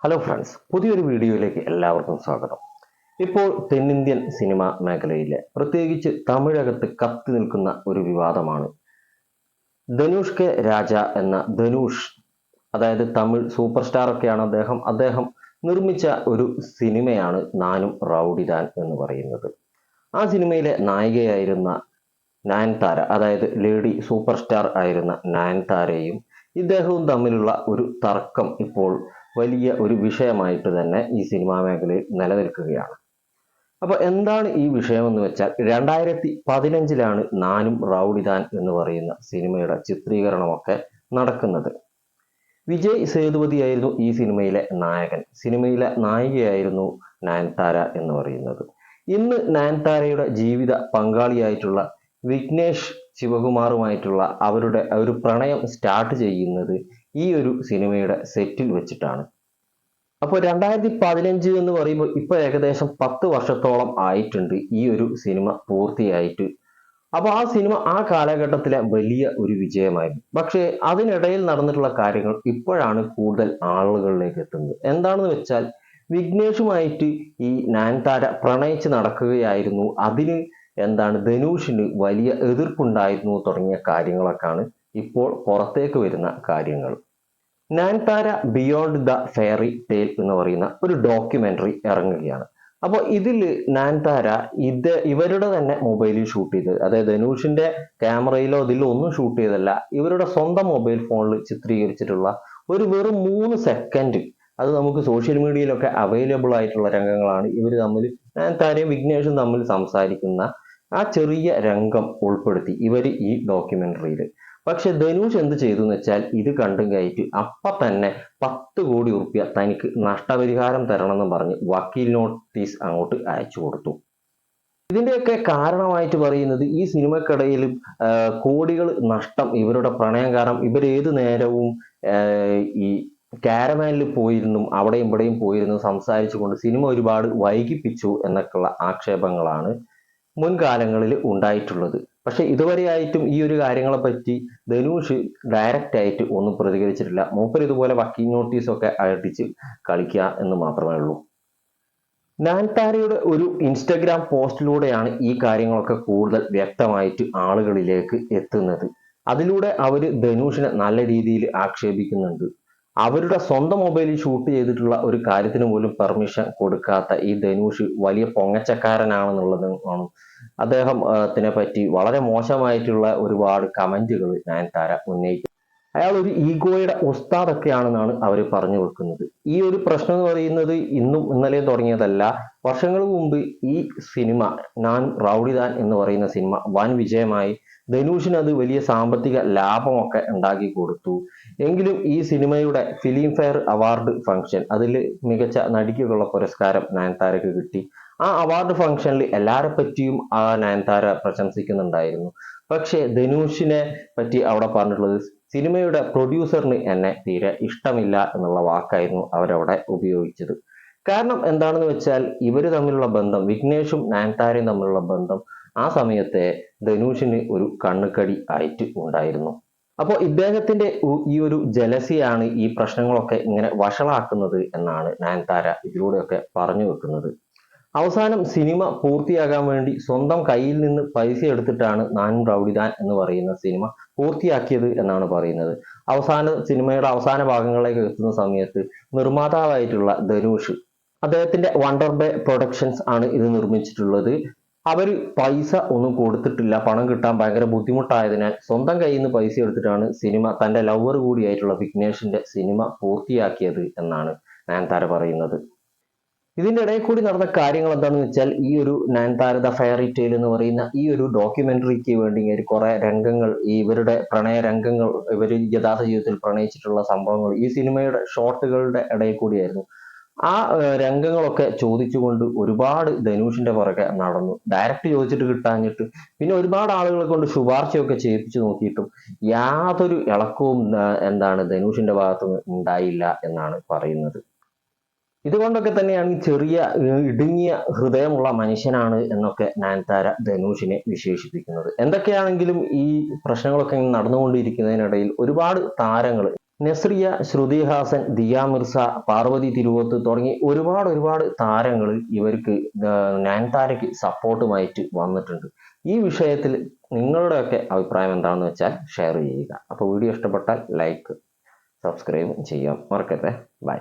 Hello friends, പുതിയൊരു വീഡിയോയിലേക്ക് എല്ലാവർക്കും സ്വാഗതം. ഇപ്പോൾ തെന്നിന്ത്യൻ സിനിമ മേഖലയിലെ പ്രത്യേകിച്ച് തമിഴകത്ത് കത്തി നിൽക്കുന്ന ഒരു വിവാദമാണ് ധനുഷ് കെ രാജ എന്ന ധനുഷ്, അതായത് തമിഴ് സൂപ്പർ സ്റ്റാർ ഒക്കെയാണ് അദ്ദേഹം നിർമ്മിച്ച ഒരു സിനിമയാണ് നാനും റൗഡിദാൻ എന്ന് പറയുന്നത്. ആ സിനിമയിലെ നായികയായിരുന്ന നയൻതാര, അതായത് ലേഡി സൂപ്പർ സ്റ്റാർ ആയിരുന്ന നയൻതാരയും ഇദ്ദേഹവും തമ്മിലുള്ള ഒരു തർക്കം ഇപ്പോൾ വലിയ ഒരു വിഷയമായിട്ട് തന്നെ ഈ സിനിമാ മേഖലയിൽ നിലനിൽക്കുകയാണ്. അപ്പോൾ എന്താണ് ഈ വിഷയമെന്ന് വെച്ചാൽ 2015 നാനും റൗഡിദാൻ എന്ന് പറയുന്ന സിനിമയുടെ ചിത്രീകരണമൊക്കെ നടക്കുന്നത്. വിജയ് സേതുപതിയായിരുന്നു ഈ സിനിമയിലെ നായകൻ. സിനിമയിലെ നായികയായിരുന്നു നയൻതാര എന്ന് പറയുന്നത്. ഇന്ന് നയൻതാരയുടെ ജീവിത പങ്കാളിയായിട്ടുള്ള വിഘ്നേഷ് ശിവകുമാറുമായിട്ടുള്ള അവരുടെ ഒരു പ്രണയം സ്റ്റാർട്ട് ചെയ്യുന്നത് ഈ ഒരു സിനിമയുടെ സെറ്റിൽ വെച്ചിട്ടാണ്. അപ്പോൾ 2015 എന്ന് പറയുമ്പോൾ ഇപ്പോൾ ഏകദേശം 10 വർഷത്തോളം ആയിട്ടുണ്ട് ഈ ഒരു സിനിമ പൂർത്തിയായിട്ട്. അപ്പോൾ ആ സിനിമ ആ കാലഘട്ടത്തിലെ വലിയ ഒരു വിജയമായിരുന്നു. പക്ഷേ അതിനിടയിൽ നടന്നിട്ടുള്ള കാര്യങ്ങൾ ഇപ്പോഴാണ് കൂടുതൽ ആളുകളിലേക്ക് എത്തുന്നത്. എന്താണെന്ന് വെച്ചാൽ വിഘ്നേഷുമായിട്ട് ഈ നയൻതാര പ്രണയിച്ച് നടക്കുകയായിരുന്നു. അതിന് ധനുഷിന് വലിയ എതിർപ്പുണ്ടായിരുന്നു തുടങ്ങിയ കാര്യങ്ങളൊക്കെയാണ് ഇപ്പോൾ പുറത്തേക്ക് വരുന്ന കാര്യങ്ങൾ. Nayanthara beyond the fairy tale എന്ന് പറയുന്ന ഒരു ഡോക്യുമെന്ററി ഇറങ്ങുകയാണ്. അപ്പോൾ ഇതിൽ നയൻതാര ഇവരുടെ തന്നെ മൊബൈലിൽ ഷൂട്ട് ചെയ്തത്, അതായത് ധനുഷിന്റെ ക്യാമറയിലോ ഇതിലോ ഒന്നും ഷൂട്ട് ചെയ്തല്ല, ഇവരുടെ സ്വന്തം മൊബൈൽ ഫോണിൽ ചിത്രീകരിച്ചിട്ടുള്ള ഒരു വെറും 3 സെക്കൻഡ്, അത് നമുക്ക് സോഷ്യൽ മീഡിയയിലൊക്കെ അവൈലബിൾ ആയിട്ടുള്ള രംഗങ്ങളാണ്. ഇവർ തമ്മിൽ, നയൻതാരയും വിഘ്നേഷും തമ്മിൽ സംസാരിക്കുന്ന ആ ചെറിയ രംഗം ഉൾപ്പെടുത്തി ഇവർ ഈ ഡോക്യുമെന്ററിയിൽ. പക്ഷെ ധനുഷ് എന്ത് ചെയ്തു എന്ന് വെച്ചാൽ ഇത് കണ്ടും കയറ്റി തന്നെ 10 കോടി റുപ്യ തനിക്ക് നഷ്ടപരിഹാരം തരണമെന്ന് പറഞ്ഞ് വക്കീൽ നോട്ടീസ് അങ്ങോട്ട് അയച്ചു കൊടുത്തു. ഇതിന്റെയൊക്കെ കാരണമായിട്ട് പറയുന്നത് ഈ സിനിമക്കിടയിൽ കോടികൾ നഷ്ടം, ഇവരുടെ പ്രണയം കാരണം ഇവർ ഏത് നേരവും ഈ കാരവാനിൽ പോയിരുന്നും അവിടെയും ഇവിടെയും പോയിരുന്നു സംസാരിച്ചുകൊണ്ട് സിനിമ ഒരുപാട് വൈകിപ്പിച്ചു എന്നൊക്കെയുള്ള ആക്ഷേപങ്ങളാണ് മുൻകാലങ്ങളിൽ ഉണ്ടായിട്ടുള്ളത്. പക്ഷെ ഇതുവരെയായിട്ടും ഈ ഒരു കാര്യങ്ങളെ പറ്റി ധനുഷ് ഡയറക്റ്റ് ആയിട്ട് ഒന്നും പ്രതികരിച്ചിട്ടില്ല. മൂപ്പർ ഇതുപോലെ വക്കീൽ നോട്ടീസൊക്കെ അയട്ടിച്ച് കളിക്കുക എന്ന് മാത്രമേ ഉള്ളൂ. നയൻതാരയുടെ ഒരു ഇൻസ്റ്റഗ്രാം പോസ്റ്റിലൂടെയാണ് ഈ കാര്യങ്ങളൊക്കെ കൂടുതൽ വ്യക്തമായിട്ട് ആളുകളിലേക്ക് എത്തുന്നത്. അതിലൂടെ അവർ ധനുഷിനെ നല്ല രീതിയിൽ ആക്ഷേപിക്കുന്നുണ്ട്. അവരുടെ സ്വന്തം മൊബൈലിൽ ഷൂട്ട് ചെയ്തിട്ടുള്ള ഒരു കാര്യത്തിന് പോലും പെർമിഷൻ കൊടുക്കാത്ത ഈ ധനുഷ് വലിയ പൊങ്ങച്ചക്കാരനാണെന്നുള്ളതാണ് അദ്ദേഹത്തിനെ പറ്റി വളരെ മോശമായിട്ടുള്ള ഒരുപാട് കമന്റുകൾ നയൻതാര ഉന്നയിക്കും. അയാൾ ഒരു ഈഗോയുടെ ഉസ്താദൊക്കെയാണെന്നാണ് അവർ പറഞ്ഞു വെക്കുന്നത്. ഈ ഒരു പ്രശ്നം എന്ന് പറയുന്നത് ഇന്നും ഇന്നലെയും തുടങ്ങിയതല്ല. വർഷങ്ങൾക്ക് മുമ്പ് ഈ സിനിമ ഞാൻ റൗഡിദാൻ എന്ന് പറയുന്ന സിനിമ വൻ വിജയമായി. ധനുഷിന് അത് വലിയ സാമ്പത്തിക ലാഭമൊക്കെ ഉണ്ടാക്കി കൊടുത്തു. എങ്കിലും ഈ സിനിമയുടെ ഫിലിം ഫെയർ അവാർഡ് ഫംഗ്ഷൻ, അതിൽ മികച്ച നടിക്കുള്ള പുരസ്കാരം നയൻതാരക്ക് കിട്ടി. ആ അവാർഡ് ഫംഗ്ഷനിൽ എല്ലാരെ പറ്റിയും ആ നയൻതാര പ്രശംസിക്കുന്നുണ്ടായിരുന്നു. പക്ഷെ ധനുഷിനെ പറ്റി അവിടെ പറഞ്ഞിട്ടുള്ളത് സിനിമയുടെ പ്രൊഡ്യൂസറിന് എന്നെ തീരെ ഇഷ്ടമില്ല എന്നുള്ള വാക്കായിരുന്നു അവരവിടെ ഉപയോഗിച്ചത്. കാരണം എന്താണെന്ന് വെച്ചാൽ ഇവർ തമ്മിലുള്ള ബന്ധം, വിഘ്നേഷും നയൻതാരയും തമ്മിലുള്ള ബന്ധം ആ സമയത്തെ ധനുഷിന് ഒരു കണ്ണുകടി ആയിട്ട് ഉണ്ടായിരുന്നു. അപ്പോൾ ഇദ്ദേഹത്തിന്റെ ഈ ഒരു ജലസിയാണ് ഈ പ്രശ്നങ്ങളൊക്കെ ഇങ്ങനെ വഷളാക്കുന്നത് എന്നാണ് നയൻതാര ഇതിലൂടെയൊക്കെ പറഞ്ഞു വെക്കുന്നത്. അവസാനം സിനിമ പൂർത്തിയാകാൻ വേണ്ടി സ്വന്തം കയ്യിൽ നിന്ന് പൈസ എടുത്തിട്ടാണ് നാനും റൗഡിദാൻ എന്ന് പറയുന്ന സിനിമ പൂർത്തിയാക്കിയത് എന്നാണ് പറയുന്നത്. സിനിമയുടെ അവസാന ഭാഗങ്ങളിലേക്ക് എത്തുന്ന സമയത്ത് നിർമ്മാതാവായിട്ടുള്ള ധനുഷ്, അദ്ദേഹത്തിന്റെ വണ്ടർ ബേ പ്രൊഡക്ഷൻസ് ആണ് ഇത് നിർമ്മിച്ചിട്ടുള്ളത്. അവർ പൈസ ഒന്നും കൊടുത്തിട്ടില്ല. പണം കിട്ടാൻ ഭയങ്കര ബുദ്ധിമുട്ടായതിനാൽ സ്വന്തം കയ്യിൽ നിന്ന് പൈസ എടുത്തിട്ടാണ് സിനിമ, തന്റെ ലവർ കൂടിയായിട്ടുള്ള വിഘ്നേഷിന്റെ സിനിമ പൂർത്തിയാക്കിയത് എന്നാണ് നയൻതാര പറയുന്നത്. ഇതിന്റെ ഇടയിൽ കൂടി നടന്ന കാര്യങ്ങൾ എന്താണെന്ന് വെച്ചാൽ ഈ ഒരു നയൻതാര ദ ഫെയറി ടെയിൽ എന്ന് പറയുന്ന ഈ ഒരു ഡോക്യുമെന്ററിക്ക് വേണ്ടി കുറെ രംഗങ്ങൾ, ഇവരുടെ പ്രണയ രംഗങ്ങൾ, ഇവർ യഥാർത്ഥ ജീവിതത്തിൽ പ്രണയിച്ചിട്ടുള്ള സംഭവങ്ങൾ ഈ സിനിമയുടെ ഷോട്ടുകളുടെ ഇടയിൽ കൂടിയായിരുന്നു. ആ രംഗങ്ങളൊക്കെ ചോദിച്ചുകൊണ്ട് ഒരുപാട് ധനുഷിന്റെ പുറകെ നടന്നു. ഡയറക്റ്റ് ചോദിച്ചിട്ട് കിട്ടാഞ്ഞിട്ട് പിന്നെ ഒരുപാട് ആളുകളെ കൊണ്ട് ശുപാർശയൊക്കെ ചെയ്യിപ്പിച്ചു നോക്കിയിട്ടും യാതൊരു ഇളക്കവും ധനുഷിന്റെ ഭാഗത്തുനിന്ന് ഉണ്ടായില്ല എന്നാണ് പറയുന്നത്. ഇതുകൊണ്ടൊക്കെ തന്നെയാണ് ചെറിയ ഇടുങ്ങിയ ഹൃദയമുള്ള മനുഷ്യനാണ് എന്നൊക്കെ നയൻതാര ധനുഷിനെ വിശേഷിപ്പിക്കുന്നത്. എന്തൊക്കെയാണെങ്കിലും ഈ പ്രശ്നങ്ങളൊക്കെ നടന്നുകൊണ്ടിരിക്കുന്നതിനിടയിൽ ഒരുപാട് താരങ്ങൾ നസ്രിയ, ശ്രുതി ഹാസൻ, ദിയ മിർസ, പാർവതി തിരുവോത്ത് തുടങ്ങി ഒരുപാട് താരങ്ങൾ ഇവർക്ക് നയൻതാരയ്ക്ക് സപ്പോർട്ടുമായിട്ട് വന്നിട്ടുണ്ട്. ഈ വിഷയത്തിൽ നിങ്ങളുടെയൊക്കെ അഭിപ്രായം എന്താണെന്ന് വെച്ചാൽ ഷെയർ ചെയ്യുക. അപ്പോൾ വീഡിയോ ഇഷ്ടപ്പെട്ടാൽ ലൈക്ക്, സബ്സ്ക്രൈബ് ചെയ്യാൻ മറക്കരുത്. ബൈ.